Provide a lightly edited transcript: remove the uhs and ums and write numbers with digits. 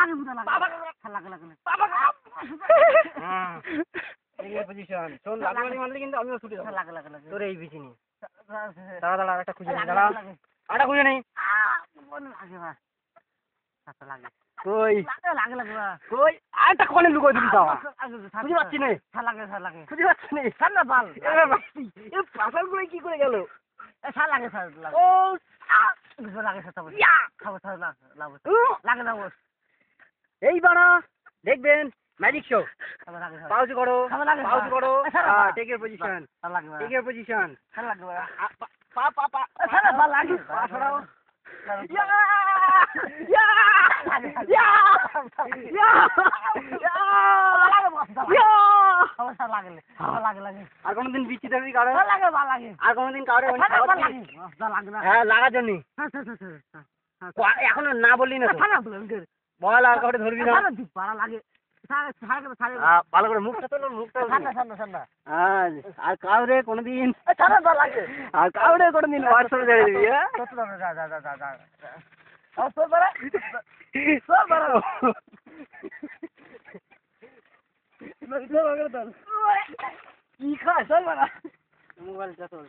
লাগে বুঝা লাগে বাবা লাগে লাগে বাবা হ্যাঁ এই পজিশন শোন লাগি মারলি কিন্তু আমিও ছুটে যাব লাগে লাগে লাগে তোর এই বিচি নি দাঁড়া দাঁড়া একটা খুঁজে নি দাঁড়া আটা খুঁজে নেই মনে লাগে বা আচ্ছা লাগে কই লাগে লাগে বা কই আটা কোনে লুকোই দিবি তাও খুঁজে পাচ্ছি না লাগে খুঁজে পাচ্ছি না সামনে বাল এ ভাই এই পাগল গুলো কি করে গেল লাগে লাগে ও লাগে সাথে ইয়া খাবো লাগে লাগে এই বাড়া দেখবেন ম্যাজিক শো লাগে পাউজ করো লাগে পাউজ করো টেক ইউর পজিশন লাগে টেক ইউর পজিশন লাগে পা পা পা সামনে বাল লাগে পা সরাও ইয়া ইয়া ইয়া ইয়া আর কোনদিন বিচি দেবি কারো আর কোনদিন কারো হ্যাঁ লাগার জন্য এখনো না বললি না বল আর কাউকে ধরবি না ভালো করে মুখটা তোলো মুখটা আর কাউরে কোনদিন আর কাউরে কোনদিন হোয়াটসঅ্যাপে ছেড়ে দিবি কি খাস মোবাইলটা তোর